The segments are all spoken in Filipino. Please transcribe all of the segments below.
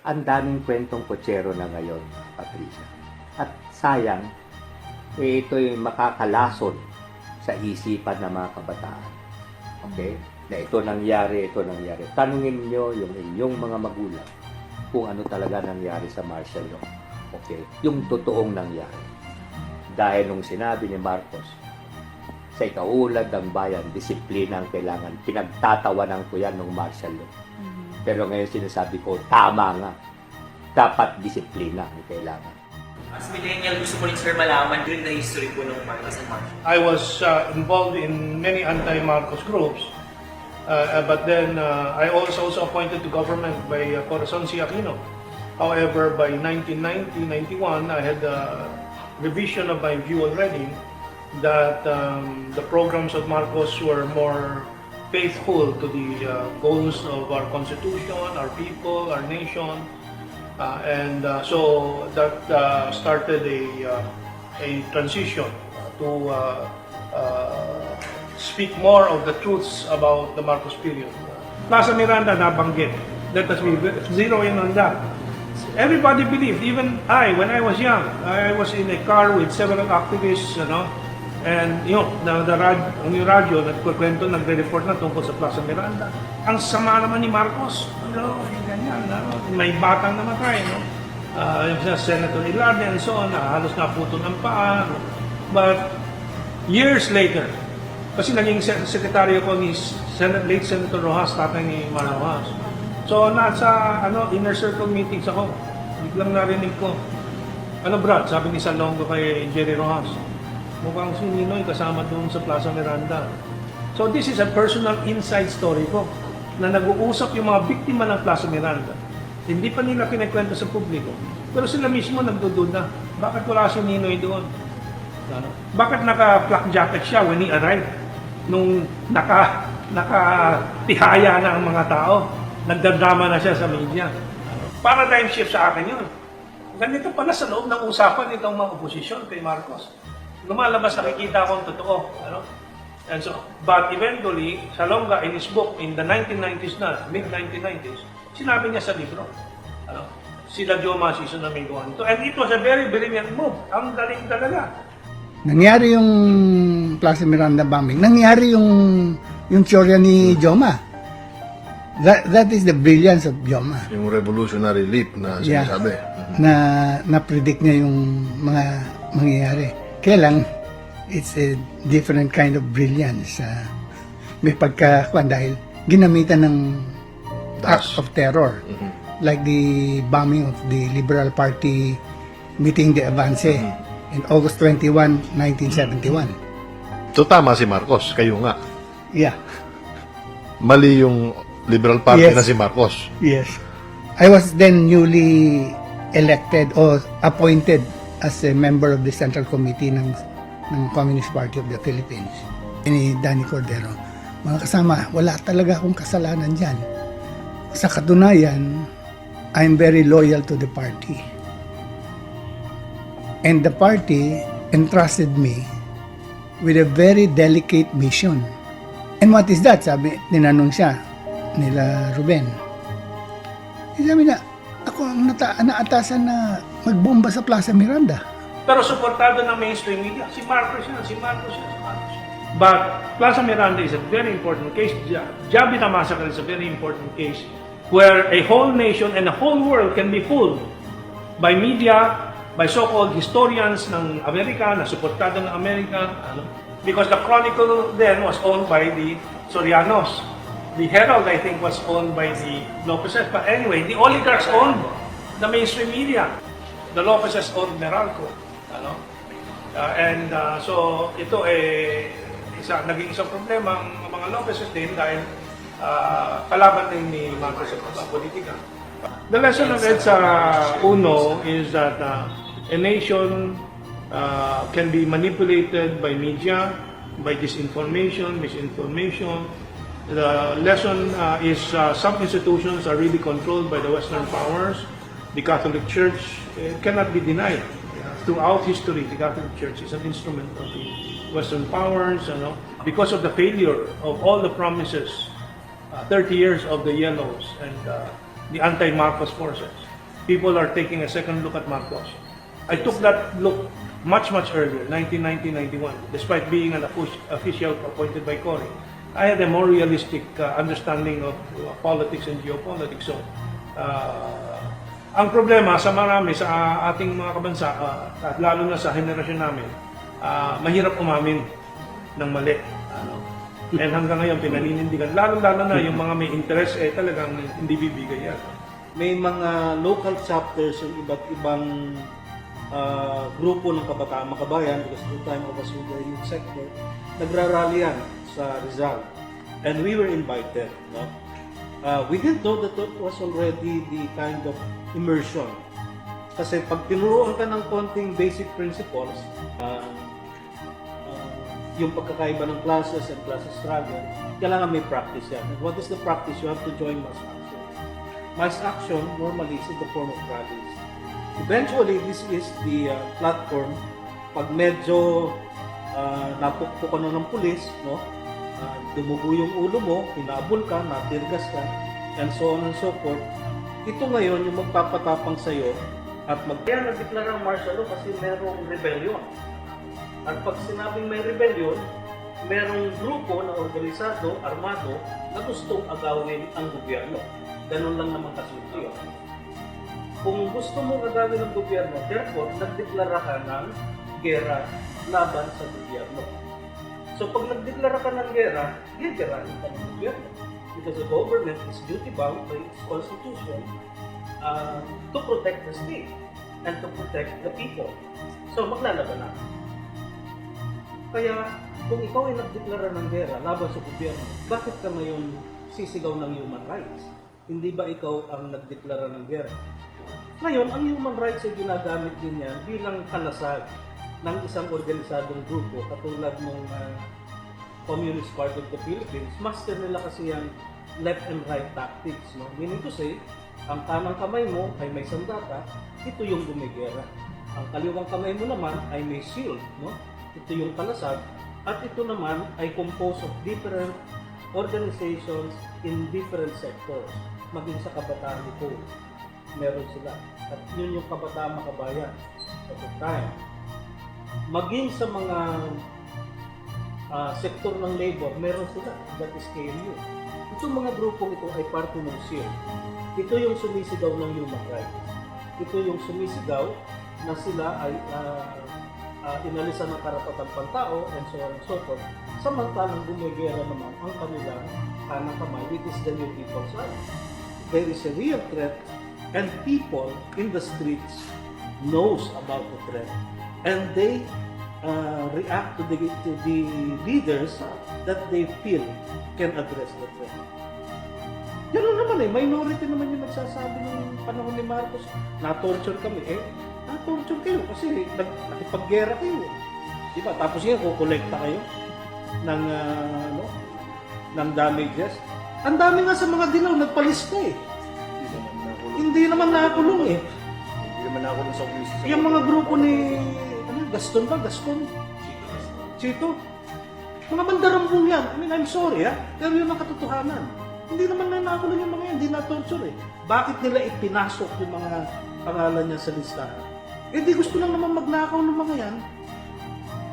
ang daming kwentong kotsero na ngayon, Patricia. At sayang, ito'y makakalason sa isipan ng mga kabataan. Okay? Na ito nangyari. Tanungin niyo yung inyong mga magulang kung ano talaga nangyari sa martial law. Okay? Yung totoong nangyari. Dahil nung sinabi ni Marcos, sa ikaulad ng bayan, disiplina ang kailangan. Pinagtatawanan ko yan ng martial law. Pero ngayon sinasabi ko, tama nga. Dapat disiplina ang kailangan. As millennial, gusto ko rin sir malaman during the history po ng Marcos and Marcos. I was involved in many anti-Marcos groups, but then I was also appointed to government by Corazon C. Aquino. However, by 1990-91, I had a revision of my view already that the programs of Marcos were more faithful to the goals of our constitution, our people, our nation, so that started a transition to speak more of the truths about the Marcos period. Plaza Miranda nabanggit. Let us be zero in on that. Everybody believed, even I, when I was young, I was in a car with several activists, and yung radyo, nagkukwento, nagre-report na tungkol sa Plaza Miranda. Ang sama naman ni Marcos. Ganyan, may batang namatay, yung Senator Ilarde and so on, halos naputo ng paa. But years later, kasi naging sekretaryo ko ni late Senator Rojas, tatay ni Mar Rojas. So nasa inner circle meetings ako, biglang narinig ko, Brad, sabi ni Salongo kay Jerry Rojas, mukhang si Ninoy kasama doon sa Plaza Miranda. So this is a personal inside story ko, na nag-uusap yung mga biktima ng Plaza Miranda. Hindi pa nila kinikwento sa publiko, pero sila mismo nagdududa, bakit wala si Ninoy doon? Bakit naka-flak jacket siya when he arrived? Nung nakatihaya na ang mga tao, nagdadrama na siya sa media. Paradigm shift sa akin yun. Ganito pala sa loob ng usapan nitong mga oposisyon kay Marcos. Lumalabas, nakikita ko ang totoo. And so, but eventually, Salonga in his book in the 1990s na, mid-1990s, sinabi niya sa libro, sila Joma season na may gawa nito. And it was a very brilliant move. Ang galing talaga. Nangyari yung Plaza Miranda bombing. Nangyari yung teorya ni Joma. That is the brilliance of Joma. Yung revolutionary leap na sinasabi. Na-predict niya yung mga mangyayari. Kaya lang, it's a different kind of brilliance. May pagkakuan dahil ginamitan ng act of terror. Like the bombing of the Liberal Party meeting de Avance in August 21, 1971. So tama si Marcos, kayo nga. Yeah. Mali yung Liberal Party Yes. na si Marcos. Yes. I was then newly elected or appointed as a member of the Central Committee ng Communist Party of the Philippines. Ni Danny Cordero. Mga kasama, wala talaga akong kasalanan dyan. Sa katunayan, I'm very loyal to the party. And the party entrusted me with a very delicate mission. And what is that? Sabi, tinanong siya nila Ruben. Sabi na, ako ang naatasan na magbomba sa Plaza Miranda. Pero suportado ng mainstream media. Si Marcos yan. But Plaza Miranda is a very important case. Jabita Massacre is a very important case where a whole nation and a whole world can be fooled by media, by so-called historians ng Amerika, na suportado ng Amerika. Because the Chronicle then was owned by the Sorianos. The Herald, I think, was owned by the Lopezes. But anyway, the oligarchs owned the mainstream media. The Lopezes owned Meralco. So, ito naging isang problema ang mga Lopezes din dahil kalaban din ni Marcos sa politika. The lesson of EDSA Uno is that a nation can be manipulated by media, by disinformation, misinformation. The lesson is some institutions are really controlled by the Western powers. The Catholic Church cannot be denied. Throughout history, the Catholic Church is an instrument of the Western powers, because of the failure of all the promises, 30 years of the Yellows and the anti-Marcos forces. people are taking a second look at Marcos. I took that look much earlier, 1990-91. Despite being an official appointed by Cory, I had a more realistic understanding of politics and geopolitics. So, ang problema sa marami sa ating mga kabansa, at lalo na sa henerasyon namin, mahirap umamin ng mali. And hanggang ngayon, pinaninindigan. Lalo-lalo na yung mga may interest, talagang hindi bibigay yan. May mga local chapters ng iba't ibang grupo ng kabataan makabayan, because at the time I was with the youth sector, nagrarally yan sa Rizal. And we were invited. No? We didn't know that it was already the kind of immersion. Kasi pag tinuruan ka ng konting basic principles, yung pagkakaiba ng classes and classes struggle, kailangan may practice yan. And what is the practice? You have to join mass action. Mass action normally is in the form of rallies. Eventually, this is the platform. Pag medyo napukpukan na ng pulis, no? Dumugo yung ulo mo, hinabol ka, natirgas ka, and so on and so forth. Ito ngayon yung magpapatapang sa'yo at Kaya nagdeklara ang martial law kasi merong rebellion. At pag sinabing may rebellion, merong grupo na organisado, armado, na gustong agawin ang gobyerno. Ganun lang naman kasunod yun. Kung gusto mong agawin ang gobyerno, therefore, nagdeklara ka ng gera laban sa gobyerno. So pag nagdeklara ka ng gera, gagarahin ka ng gobyerno. Because the government is duty-bound by its constitution to protect the state and to protect the people. So maglalaban na. Kaya kung ikaw ay nagdeklara ng gera laban sa gobyerno, bakit ka ngayon sisigaw ng human rights? Hindi ba ikaw ang nagdeklara ng gera? Ngayon, ang human rights ay ginagamit din yan bilang kalasag ng isang organisadong grupo katulad ng Communist Party of the Philippines. Master nila kasi yung left and right tactics. No? Meaning to say, ang kanang kamay mo ay may sandata, ito yung gumigera. Ang kaliwang kamay mo naman ay may shield. No? Ito yung kalasag. At ito naman ay composed of different organizations in different sectors. Maging sa kabataan ito, meron sila. At yun yung kabataan makabayan at the time. Maging sa mga sektor ng labor, meron sila. That is KMU. Itong mga grupong ito ay parte ng SEAL. Ito yung sumisigaw ng human rights. Ito yung sumisigaw na sila ay inalisan ng karapatang pantao and so on and so forth. Samantalang gumigera naman ang kanilang kanang kamay, which is the New People's Army. There is a real threat and people in the streets knows about the threat and they react to the leaders that they feel can address the threat. Ganoon naman minority naman yung nagsasabi ng panahon ni Marcos, na-torture kami. Na-torture kayo kasi nakipaggera kayo. Diba? Tapos yan, kukolekta kayo ng, ng damages. Ang dami nga sa mga dilaw, nagpalista Hindi naman nakakulong Hindi naman nakakulong sa pulis. Yung mga grupo ni Gaston ba? Gaston? Chito? Mga bandarambong yan. I mean, I'm sorry pero yun ang katotohanan. Hindi naman na nakakulong yung mga yan, hindi na-torture Bakit nila ipinasok yung mga pangalan niya sa listahan? Di gusto lang naman magnakaw ng mga yan.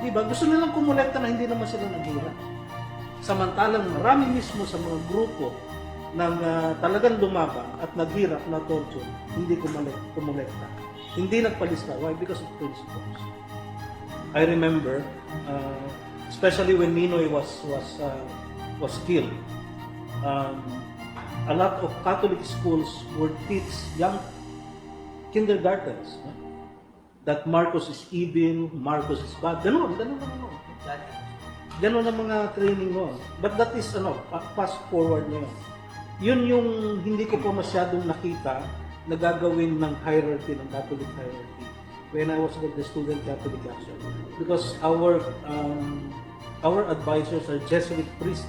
Diba? Gusto nilang kumulekta na hindi naman sila naghira. Samantalang marami mismo sa mga grupo ng talagang lumabang at naghirap na torture, hindi kumulekta. Hindi nagpalista. Why? Because of principles. I remember, especially when Ninoy was killed, a lot of Catholic schools would teach young kindergartens that Marcos is evil, Marcos is bad. Ganun ang mga training noon. But that is fast forward ngayon. Yun yung hindi ko pa masyadong nakita na gagawin ng hierarchy, ng Catholic hierarchy when I was with the Student Catholic Action. Because our advisors are Jesuit priests.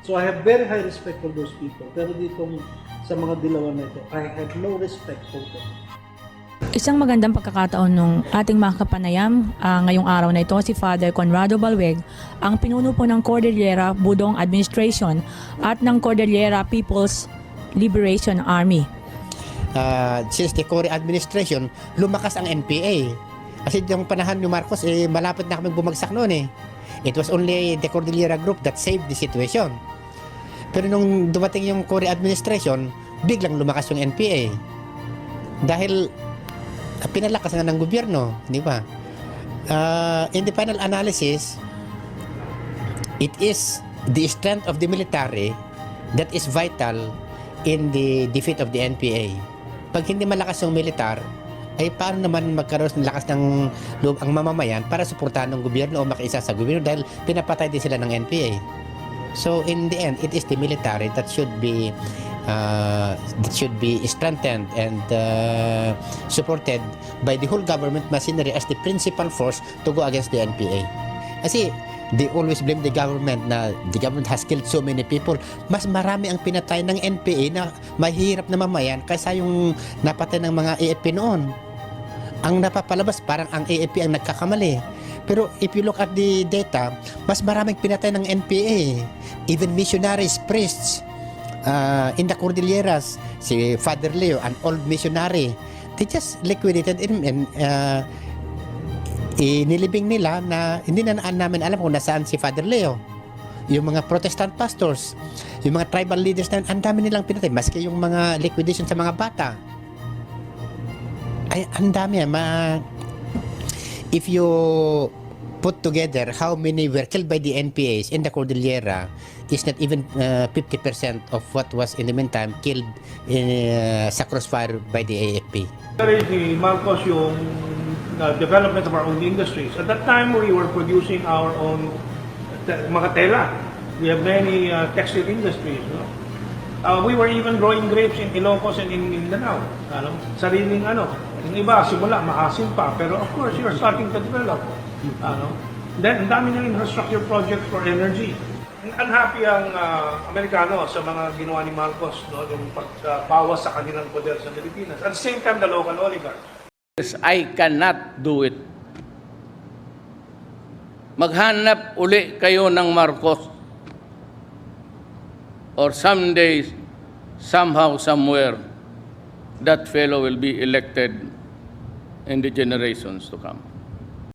So I have very high respect for those people. Pero ditong sa mga dilawan na ito, I have no respect for them. Isang magandang pagkakataon ng ating mga kapanayam ngayong araw na ito, si Father Conrado Balweg, ang pinuno po ng Cordillera Budong Administration at ng Cordillera People's Liberation Army. since the Cory administration, lumakas ang NPA. Kasi yung panahon ni Marcos, malapit na kami bumagsak noon eh. It was only the Cordillera Group that saved the situation. Pero nung dumating yung Cory administration, biglang lumakas yung NPA. Dahil pinalakas nga ng gobyerno, di ba? In the final analysis, it is the strength of the military that is vital in the defeat of the NPA. Pag hindi malakas yung militar, ay paano naman magkaroon ng lakas ng loob ang mamamayan para suportahan ng gobyerno o makiisa sa gobyerno dahil pinapatay din sila ng NPA. So in the end, it is the military that should be strengthened and supported by the whole government machinery as the principal force to go against the NPA. Kasi they always blame the government na the government has killed so many people. Mas marami ang pinatay ng NPA na mahirap na mamayan kaysa yung napatay ng mga AFP noon. Ang napapalabas parang ang AFP ang nagkakamali. Pero if you look at the data, mas maraming pinatay ng NPA. Even missionaries, priests, in the Cordilleras, si Father Leo, an old missionary, they just liquidated him and inilibing nila na hindi na namin alam kung nasaan si Father Leo. Yung mga Protestant pastors, yung mga tribal leaders na ang dami nilang pinatay, maski yung mga liquidation sa mga bata. Ay, ang dami. If you put together how many were killed by the NPAs in the Cordillera, is not even 50% of what was in the meantime killed sa crossfire by the AFP. Ni Marcos yung development of our own industries. At that time, we were producing our own mga tela. We have many textile industries. No? We were even growing grapes in Ilocos and in Mindanao. Sariling Yung iba, simula, maasim pa. Pero of course, you're starting to develop. Then, ang dami ng infrastructure projects for energy. Unhappy ang Amerikano sa mga ginawa ni Marcos, no? Yung pagbawas sa kanilang poder sa Pilipinas. At the same time, the local oligarchs. I cannot do it. Maghanap uli kayo ng Marcos. Or someday, somehow, somewhere, that fellow will be elected in the generations to come.